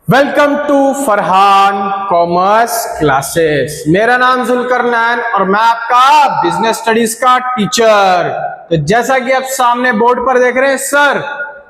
Welcome to Farhan commerce classes. मेरा नाम जुल्करनैन और मैं आपका बिजनेस स्टडीज का टीचर। तो जैसा कि आप सामने बोर्ड पर देख रहे हैं सर,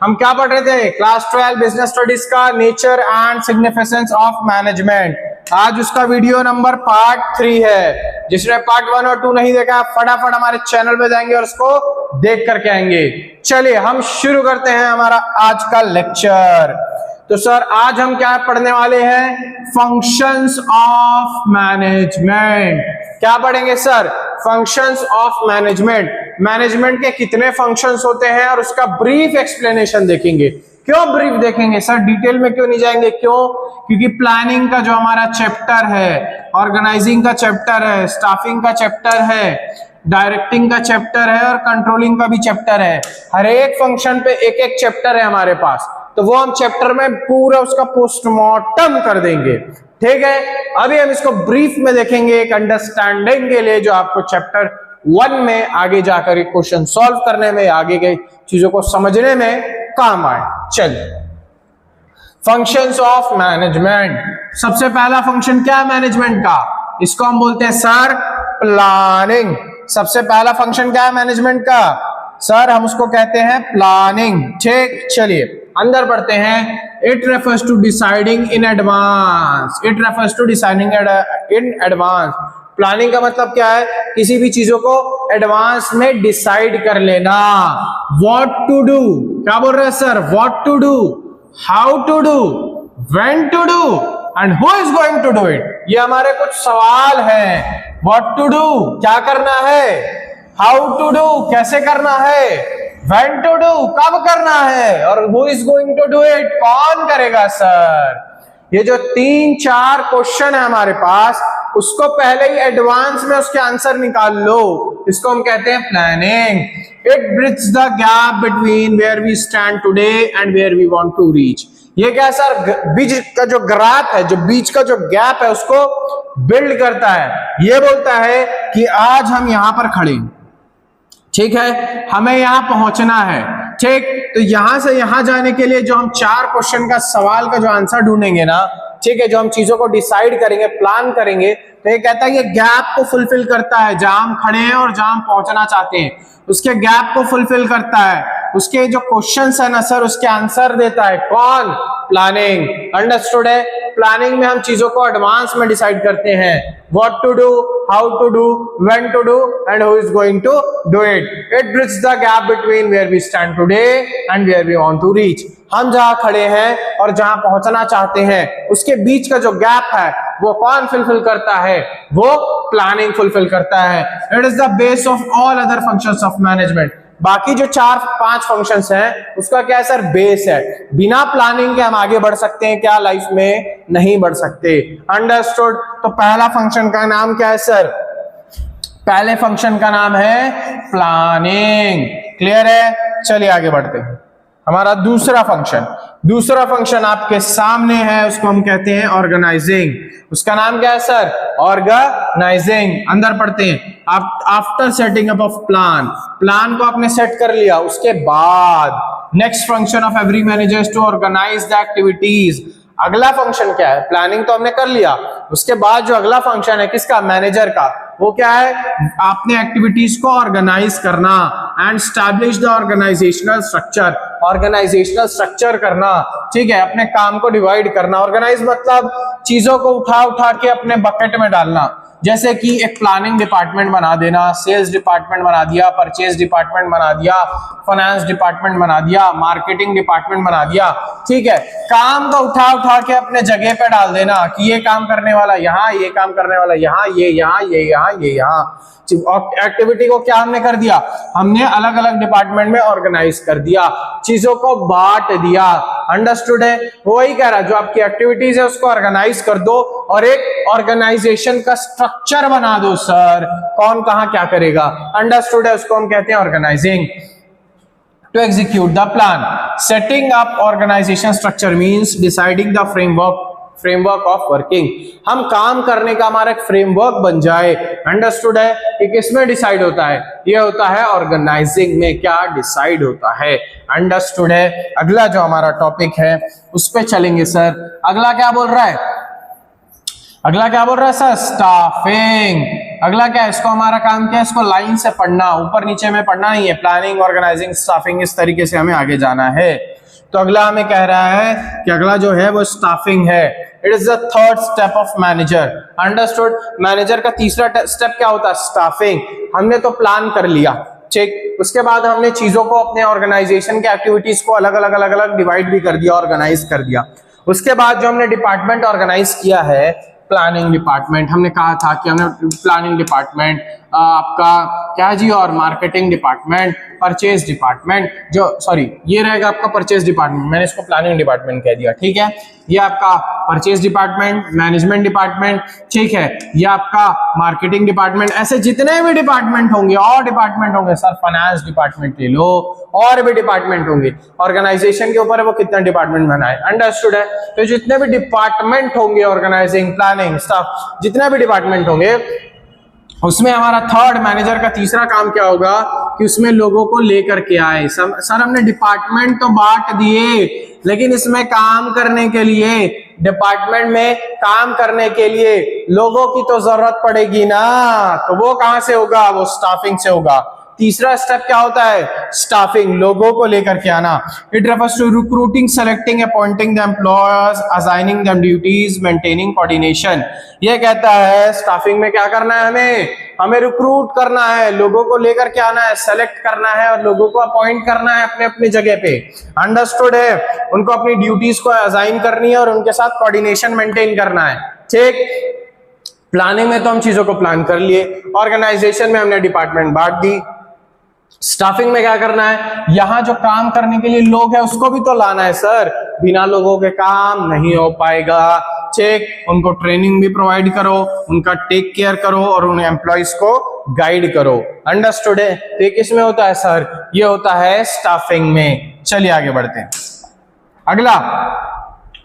हम क्या पढ़ रहे थे? क्लास 12 बिजनेस स्टडीज का nature and significance of management. आज उसका वीडियो नंबर पार्ट 3 है। जिसने पार्ट 1 और 2 नहीं देखा, फटाफट हमारे चैनल पे जाएंगे और उसको देख करके आएंगे। चलिए हम शुरू करते हैं हमारा आज का लेक्चर। तो सर आज हम क्या पढ़ने वाले हैं? Functions of management. क्या पढ़ेंगे sir? Functions of management. Management के कितने फंक्शंस होते हैं और उसका ब्रीफ एक्सप्लेनेशन देखेंगे। क्यों ब्रीफ देखेंगे सर? डिटेल में क्यों नहीं जाएंगे? क्यों? क्योंकि प्लानिंग का जो हमारा चैप्टर है, ऑर्गेनाइजिंग का चैप्टर है, स्टाफिंग का चैप्टर है, डायरेक्टिंग का चैप्टर है और कंट्रोलिंग का भी चैप्टर है। हर एक फंक्शन पे एक एक चैप्टर है हमारे पास, तो वो हम चैप्टर में पूरा उसका पोस्टमार्टम कर देंगे। ठीक है, अभी हम इसको ब्रीफ में देखेंगे एक अंडरस्टैंडिंग के लिए, जो आपको चैप्टर 1 में आगे जाकर क्वेश्चन सॉल्व करने में, आगे के चीजों को समझने में काम आए। चलिए, फंक्शंस ऑफ मैनेजमेंट। सबसे पहला फंक्शन क्या है मैनेजमेंट का? इसको हम बोलते हैं सर प्लानिंग। सबसे पहला फंक्शन क्या है मैनेजमेंट का सर? हम उसको कहते हैं प्लानिंग। ठीक, चलिए अंदर पढ़ते हैं। It refers to deciding in advance. It refers to deciding in advance. Planning का मतलब क्या है? किसी भी चीजों को एडवांस में डिसाइड कर लेना। व्हाट टू डू, क्या बोल रहे हैं sir? What to do, how to do, when to do and who is going to do it. ये हमारे कुछ सवाल हैं। व्हाट टू डू, क्या करना है? हाउ टू डू, कैसे करना है? व्हेन टू डू, कब करना है? और who is going to do it, कौन करेगा सर? ये जो 3-4 क्वेश्चन है हमारे पास, उसको पहले ही एडवांस में उसके आंसर निकाल लो। इसको हम कहते हैं planning. It bridge the gap between where we stand today and where we want to reach. ये क्या सर? बीच का जो ग्राफ है, जो बीच का जो गैप है, उसको बिल्ड करता है। ये बोलता है कि आज हम यहां पर खड़े हैं, ठीक है, हमें यहां पहुंचना है। ठीक, तो यहां से यहां जाने के लिए जो हम 4 क्वेश्चन का सवाल का जो आंसर ढूंढेंगे ना, ठीक है, जो हम चीजों को डिसाइड करेंगे, प्लान करेंगे, तो ये कहता है ये गैप को फुलफिल करता है। जहां हम खड़े हैं और जहां हम पहुंचना चाहते हैं, उसके गैप को फुलफिल करता है। उसके जो क्वेश्चंस है ना सर, उसके आंसर देता है कौन? प्लानिंग। अंडरस्टूड है? प्लानिंग में हम चीजों को एडवांस में डिसाइड करते हैं। What to do, how to do, when to do and who is going to do it. It bridge the gap between where we stand today and where we want to reach. हम जहां खड़े हैं और जहां पहुंचना चाहते हैं, उसके बीच का जो गैप है, वो कौन फुलफिल करता है? वो प्लानिंग फुलफिल करता है। It is the base of all other functions of management. बाकी जो 4-5 फंक्शंस हैं, उसका क्या है सर? बेस है। बिना प्लानिंग के हम आगे बढ़ सकते हैं क्या? लाइफ में नहीं बढ़ सकते। अंडरस्टूड? तो पहला फंक्शन का नाम क्या है सर? पहले फंक्शन का नाम है प्लानिंग। क्लियर है? चलिए आगे बढ़ते हैं। हमारा दूसरा फंक्शन आपके सामने है, उसको हम कहते हैं ऑर्गेनाइजिंग। उसका नाम क्या है सर? ऑर्गेनाइजिंग। अंदर पढ़ते हैं। After setting up of plan को आपने सेट कर लिया, उसके बाद next function of every manager is to organise the activities. अगला फंक्शन क्या है? प्लानिंग तो हमने कर लिया, उसके बाद जो अगला फंक्शन है किसका? मैनेजर का। वो क्या है? आपने एक्टिविटीज को ऑर्गेनाइज करना and establish the organisational structure. Organisational structure करना, ठीक है, अपने काम को डिवाइड करना। ऑर्गेनाइज मतलब चीजों को उठा के अपने बकेट में डालना। जैसे कि एक प्लानिंग डिपार्टमेंट बना देना, सेल्स डिपार्टमेंट बना दिया, परचेज डिपार्टमेंट बना दिया, फाइनेंस डिपार्टमेंट बना दिया, मार्केटिंग डिपार्टमेंट बना दिया। ठीक है, काम को उठा के अपने जगह पे डाल देना कि ये काम करने वाला यहाँ, ये काम करने वाला यहाँ, ये यहाँ, ये यहाँ, ये यहाँ। एक्टिविटी को क्या हमने कर दिया? हमने अलग अलग डिपार्टमेंट में ऑर्गेनाइज कर दिया, चीजों को बांट दिया। अंडरस्टूड है? वही कह रहा, जो आपकी एक्टिविटीज है उसको ऑर्गेनाइज कर दो और एक ऑर्गेनाइजेशन का स्ट्रक्चर बना दो सर, कौन कहां क्या करेगा। अंडरस्टूड है? उसको हम कहते हैं organising. To execute the plan, setting up organisation structure means deciding the framework of working. हम काम करने का हमारा एक फ्रेमवर्क बन जाए। अंडरस्टूड है? कि किसमें डिसाइड होता है? ये होता है ऑर्गेनाइजिंग में। क्या डिसाइड होता है? अंडरस्टूड है। अगला जो हमारा टॉपिक है उस पे चलेंगे सर। अगला क्या बोल रहा है, अगला क्या बोल रहा है सर, स्टाफिंग। अगला क्या है, इसको हमारा काम क्या है, इसको लाइन से पढ़ना, ऊपर नीचे में पढ़ना नहीं है। प्लानिंग, ऑर्गेनाइजिंग, स्टाफिंग, इस तरीके से हमें आगे जाना है। तो अगला हमें कह रहा है कि अगला जो है वो स्टाफिंग है। It is the third step of manager. Understood. Manager का तीसरा स्टेप क्या होता है, स्टाफिंग। हमने तो प्लान कर लिया, ठीक, उसके बाद हमने चीजों को, अपने ऑर्गेनाइजेशन के एक्टिविटीज को अलग अलग डिवाइड भी कर दिया, ऑर्गेनाइज कर दिया। उसके बाद जो हमने डिपार्टमेंट ऑर्गेनाइज किया है, प्लानिंग डिपार्टमेंट, हमने कहा था कि हमने प्लानिंग डिपार्टमेंट आपका क्या जी, और मार्केटिंग डिपार्टमेंट, परचेज डिपार्टमेंट, जो सॉरी ये रहेगा आपका परचेज डिपार्टमेंट, मैंने इसको प्लानिंग डिपार्टमेंट कह दिया, ठीक है। ये आपका परचेज डिपार्टमेंट, मैनेजमेंट डिपार्टमेंट, ठीक है, ये आपका मार्केटिंग डिपार्टमेंट। ऐसे जितने भी डिपार्टमेंट होंगे, और डिपार्टमेंट होंगे सर, फाइनेंस डिपार्टमेंट ले लो, और भी डिपार्टमेंट होंगे। ऑर्गेनाइजेशन के ऊपर है वो कितना डिपार्टमेंट बनाए, अंडरस्टूड है। तो जितने भी डिपार्टमेंट होंगे, ऑर्गेनाइजिंग, प्लानिंग, स्टाफ, जितने भी डिपार्टमेंट होंगे, उसमें हमारा थर्ड मैनेजर का तीसरा काम क्या होगा कि उसमें लोगों को लेकर के आए। सर हमने डिपार्टमेंट तो बांट दिए, लेकिन इसमें काम करने के लिए, डिपार्टमेंट में काम करने के लिए लोगों की तो जरूरत पड़ेगी ना, तो वो कहां से होगा, वो स्टाफिंग से होगा। तीसरा स्टेप क्या होता है, स्टाफिंग, लोगों को लेकर के आना। It refers to recruiting, selecting, appointing the employers, assigning them duties, maintaining coordination. ये कहता है स्टाफिंग में क्या करना है, हमें रिक्रूट करना है, लोगों को लेकर के आना है, सेलेक्ट करना है और लोगों को अपॉइंट करना है अपने अपनी जगह पे, अंडरस्टूड है। उनको अपनी ड्यूटीज को असाइन करनी है और उनके साथ कोऑर्डिनेशन मेंटेन करना है, ठीक। प्लानिंग में तो हम चीजों को प्लान कर लिए, ऑर्गेनाइजेशन में हमने डिपार्टमेंट बांट दी। स्टाफिंग में क्या करना है, यहां जो काम करने के लिए लोग हैं उसको भी तो लाना है सर, बिना लोगों के काम नहीं हो पाएगा, ठीक। उनको ट्रेनिंग भी प्रोवाइड करो, उनका टेक केयर करो और उन एम्प्लॉइज को गाइड करो, अंडरस्टूड है। तो किसमें होता है सर, ये होता है स्टाफिंग में। चलिए आगे बढ़ते हैं।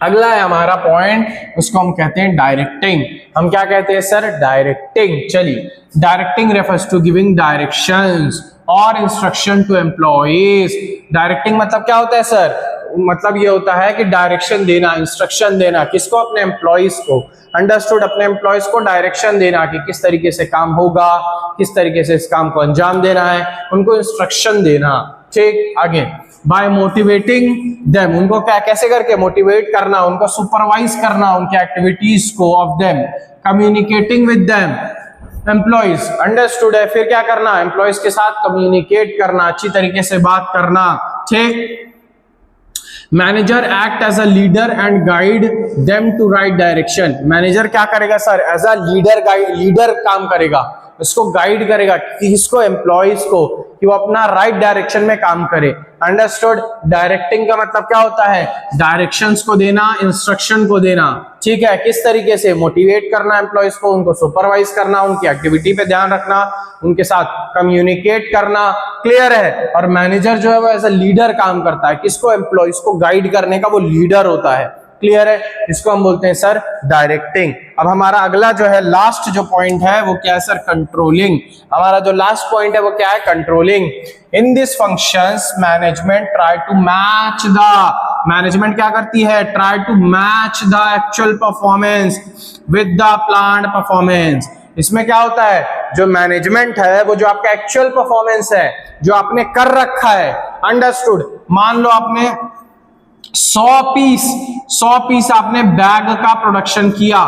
अगला है हमारा पॉइंट, उसको हम कहते हैं डायरेक्टिंग। हम क्या कहते हैं सर, डायरेक्टिंग। चलिए, directing refers to giving directions और इंस्ट्रक्शन टू एम्प्लॉइज। डायरेक्टिंग मतलब क्या होता है सर, मतलब ये होता है कि डायरेक्शन देना, इंस्ट्रक्शन देना, किसको, अपने एम्प्लॉइज को, अंडरस्टूड। अपने एम्प्लॉइज को डायरेक्शन देना कि किस तरीके से काम होगा, किस तरीके से इस काम को अंजाम देना है, उनको इंस्ट्रक्शन देना, ठीक। आगे, बाय मोटिवेटिंग देम, उनको क्या, कैसे करके मोटिवेट करना, उनको सुपरवाइज करना उनके एक्टिविटीज को, of them, communicating with them employees, understood है। फिर क्या करना, एम्प्लॉइज के साथ कम्युनिकेट करना, अच्छी तरीके से बात करना, ठीक। Manager act as a leader and guide them to right direction. Manager क्या करेगा sir, as a leader, guide, leader काम करेगा, उसको गाइड करेगा किसको, एम्प्लॉइज को, कि वो अपना राइट डायरेक्शन में काम करे, अंडरस्टूड। डायरेक्टिंग का मतलब क्या होता है, डायरेक्शंस को देना, इंस्ट्रक्शन को देना, ठीक है। किस तरीके से, मोटिवेट करना एम्प्लॉइज को, उनको सुपरवाइज करना, उनकी एक्टिविटी पे ध्यान रखना, उनके साथ कम्युनिकेट करना, क्लियर है। और मैनेजर जो है वो एज अ लीडर काम करता है, किसको, एम्प्लॉइज को गाइड करने का वो लीडर होता है, क्लियर है। इसको हम बोलते हैं सर डायरेक्टिंग। अब हमारा अगला जो है, लास्ट जो पॉइंट है वो क्या है सर, कंट्रोलिंग। हमारा जो लास्ट पॉइंट है वो क्या है, controlling. In this functions management try to match the, management क्या करती है, try to match the actual performance with the planned performance. इसमें क्या होता है, जो मैनेजमेंट है वो जो आपका एक्चुअल परफॉर्मेंस है जो आपने कर रखा है, अंडरस्टूड। मान लो आपने 100 पीस आपने बैग का प्रोडक्शन किया,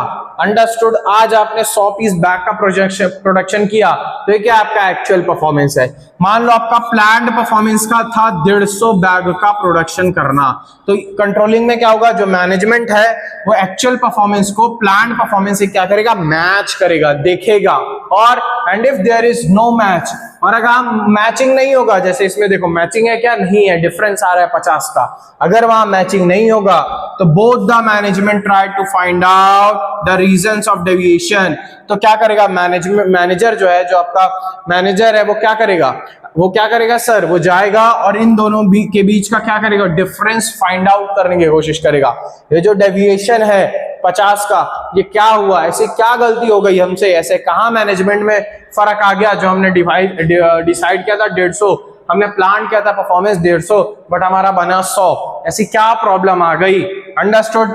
अंडरस्टूड। आज आपने 100 पीस बैग का प्रोडक्शन किया, तो ये क्या आपका एक्चुअल परफॉर्मेंस है। मान लो आपका प्लान्ड परफॉर्मेंस का था 150 बैग का प्रोडक्शन करना, तो कंट्रोलिंग में क्या होगा, जो मैनेजमेंट है वो एक्चुअल परफॉर्मेंस को प्लान्ड परफॉर्मेंस से क्या करेगा, मैच करेगा, देखेगा। और and if there is no match, और अगर मैचिंग नहीं होगा, जैसे इसमें देखो मैचिंग है क्या, नहीं है, डिफरेंस आ रहा है 50 का, अगर वहां मैचिंग नहीं होगा तो both the management try to find out the reasons of deviation. तो क्या करेगा मैनेजर जो है, जो आपका मैनेजर है वो क्या करेगा सर, वो जाएगा और इन दोनों के बीच का क्या करेगा, डिफरेंस फाइंड आउट करने की कोशिश करेगा। ये जो डेविएशन है 50 का, ये क्या हुआ, ऐसी क्या गलती हो गई हमसे, ऐसे कहां मैनेजमेंट में फर्क आ गया, जो हमने डिसाइड किया था 150, हमने प्लान किया था परफॉर्मेंस 150 बट हमारा बना 100, ऐसी क्या प्रॉब्लम आ गई? Understood?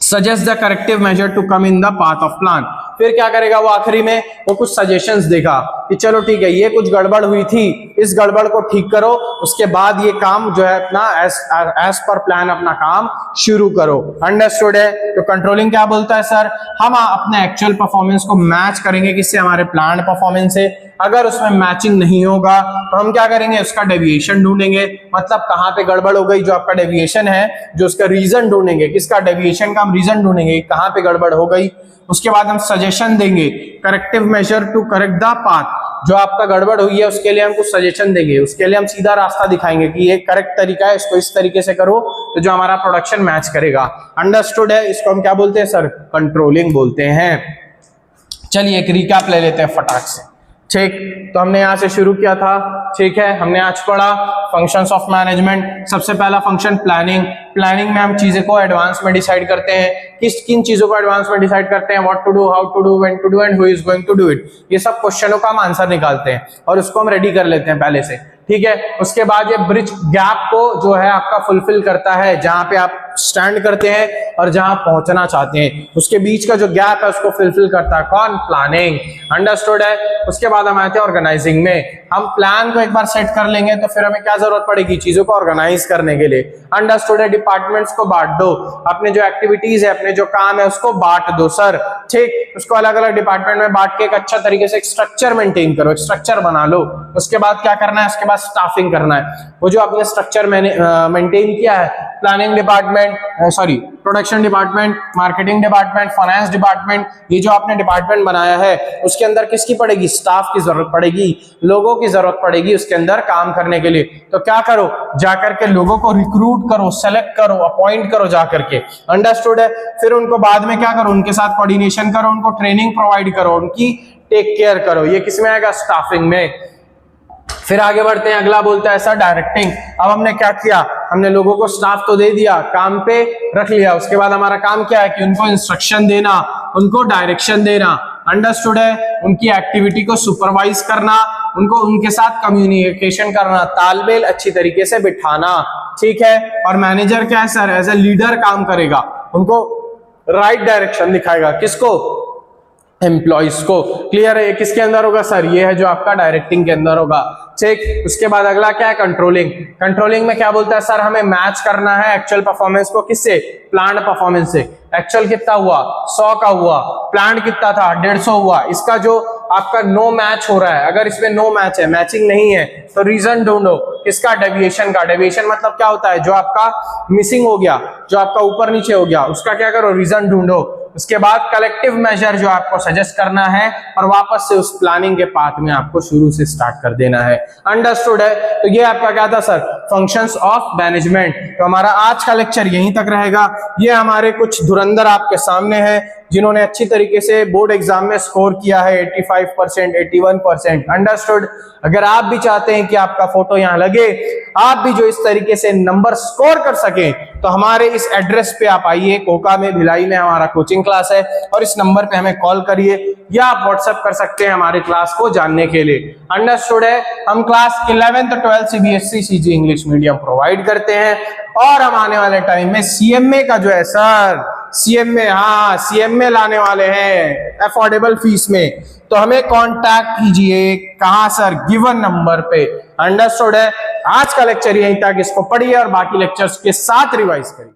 Suggest the corrective measure to come in the path of plan. फिर क्या करेगा वो? आखिरी में वो कुछ सजेशंस देगा कि चलो ठीक है, ये कुछ गड़बड़ हुई थी, इस गड़बड़ को ठीक करो, उसके बाद ये काम जो है अपना एज पर प्लान अपना काम शुरू करो। अंडरस्टूड है? तो कंट्रोलिंग क्या बोलता है सर? हम अपने एक्चुअल परफॉर्मेंस को मैच करेंगे किससे? हमारे प्लान परफॉर्मेंस से। अगर उसमें मैचिंग नहीं होगा तो हम क्या करेंगे? उसका डेविएशन ढूंढेंगे, मतलब कहां पे गड़बड़ हो गई, जो आपका डेविएशन है, जो उसका रीजन ढूंढेंगे, किसका डेविएशन का हम रीजन ढूंढेंगे, कहां पे गड़बड़ हो गई। उसके बाद हम सजेशन देंगे, corrective measure to correct the path, जो आपका गड़बड़ हुई है उसके लिए हम कुछ सजेशन देंगे, उसके लिए हम सीधा रास्ता दिखाएंगे कि ये करेक्ट तरीका है, इसको इस तरीके से करो तो जो हमारा प्रोडक्शन मैच करेगा। अंडरस्टूड है? इसको हम क्या बोलते हैं सर? कंट्रोलिंग बोलते हैं। चलिए एक रिकैप ले लेते हैं फटाक से। ठीक, तो हमने यहां से शुरू किया था, ठीक है, हमने आज पढ़ा फंक्शंस ऑफ मैनेजमेंट। सबसे पहला फंक्शन प्लानिंग। प्लानिंग में हम चीजें को एडवांस में डिसाइड करते हैं, किन चीजों को एडवांस में डिसाइड करते हैं, what to do, how to do, when to do and who is going to do it. ये सब क्वेश्चनों का हम आंसर निकालते हैं और उसको हम रेडी कर लेते हैं पहले से, ठीक है। उसके बाद ये ब्रिज गैप को जो है आपका फुलफिल करता है, जहां पे आप स्टैंड करते हैं और जहां पहुंचना चाहते हैं, उसके बीच का जो गैप है उसको फुलफिल करता है कौन? प्लानिंग। अंडरस्टूड है? उसके बाद हम आते हैं ऑर्गेनाइजिंग में। हम प्लान को एक बार सेट कर लेंगे तो फिर हमें क्या जरूरत पड़ेगी? चीजों को ऑर्गेनाइज करने के लिए। अंडरस्टूड है? डिपार्टमेंट्स को बांट दो, अपने जो एक्टिविटीज है, अपने जो काम है उसको बांट दो सर, ठीक। उसको अलग अलग डिपार्टमेंट में बांट के एक अच्छा तरीके से एक स्ट्रक्चर मेंटेन करो, एक स्ट्रक्चर बना लो। उसके बाद क्या करना है? उसके बाद स्टाफिंग करना है। वो जो आपने स्ट्रक्चर मेंटेन किया है, planning department, production department, marketing department, finance department, ये जो आपने डिपार्टमेंट बनाया है उसके अंदर किसकी पड़ेगी? स्टाफ की जरूरत पड़ेगी, लोगों की जरूरत पड़ेगी उसके अंदर काम करने के लिए। तो क्या करो? जाकर के लोगों को रिक्रूट करो, सेलेक्ट करो, अपॉइंट करो जाकर के। अंडरस्टूड है? फिर उनको बाद में क्या करो? उनके साथ कोऑर्डिनेशन करो, उनको ट्रेनिंग प्रोवाइड करो, उनकी टेक केयर करो। ये किसमें आएगा? स्टाफिंग में। फिर आगे बढ़ते हैं, अगला बोलता है सर डायरेक्टिंग। अब हमने क्या किया? हमने लोगों को स्टाफ तो दे दिया, काम पे रख लिया, उसके बाद हमारा काम क्या है कि उनको इंस्ट्रक्शन देना, उनको डायरेक्शन देना। अंडरस्टूड है? उनकी एक्टिविटी को सुपरवाइज करना, उनको उनके साथ कम्युनिकेशन करना, तालमेल अच्छी तरीके से बिठाना, ठीक है। और मैनेजर क्या है सर? एज ए लीडर काम करेगा, उनको राइट डायरेक्शन दिखाएगा। किसको? एम्प्लॉइज को। क्लियर है? ये किसके अंदर होगा सर? ये है जो आपका डायरेक्टिंग के अंदर होगा, ठीक। उसके बाद अगला क्या है? कंट्रोलिंग। कंट्रोलिंग में क्या बोलता है सर? हमें मैच करना है एक्चुअल परफॉर्मेंस को किससे? प्लान परफॉर्मेंस से। एक्चुअल कितना हुआ? 100 का हुआ, प्लान कितना था? 150 हुआ। इसका जो आपका नो मैच हो रहा है, अगर इसमें नो मैच है, मैचिंग नहीं है, तो रीजन ढूंढो किसका? डेविएशन का। डेविएशन मतलब क्या होता है? जो आपका मिसिंग हो गया, जो आपका ऊपर नीचे हो गया, उसका क्या करो? रीजन ढूंढो। उसके बाद कलेक्टिव मेजर जो आपको सजेस्ट करना है और वापस से उस प्लानिंग के पाथ में आपको शुरू से स्टार्ट कर देना है। अंडरस्टूड है? तो ये आपका क्या था सर? Functions of management. तो हमारा आज का लेक्चर यहीं तक रहेगा। ये हमारे कुछ धुरंधर आपके सामने हैं जिन्होंने अच्छी तरीके से बोर्ड एग्जाम में स्कोर किया है 85%, 81%। अंडरस्टूड? अगर आप भी चाहते हैं कि आपका फोटो यहां लगे, आप भी जो इस तरीके से नंबर स्कोर कर सकें, तो हमारे इस एड्रेस पे आप आइए, कोका में, भिलाई में हमारा कोचिंग क्लास है, और इस नंबर पे हमें कॉल करिए या आप व्हाट्सएप कर सकते हैं हमारे क्लास को जानने के लिए। अंडरस्टूड है? हम class 11th 12th CBSE CG English medium provide करते हैं, और हम आने वाले टाइम में सीएमए का जो है सर, सीएमए लाने वाले हैं अफोर्डेबल फीस में। तो हमें कांटेक्ट कीजिए, कहां सर? गिवन नंबर पे। अंडरस्टूड है? आज का लेक्चर यहीं तक, इसको पढ़िए और बाकी लेक्चर्स के साथ रिवाइज करिए।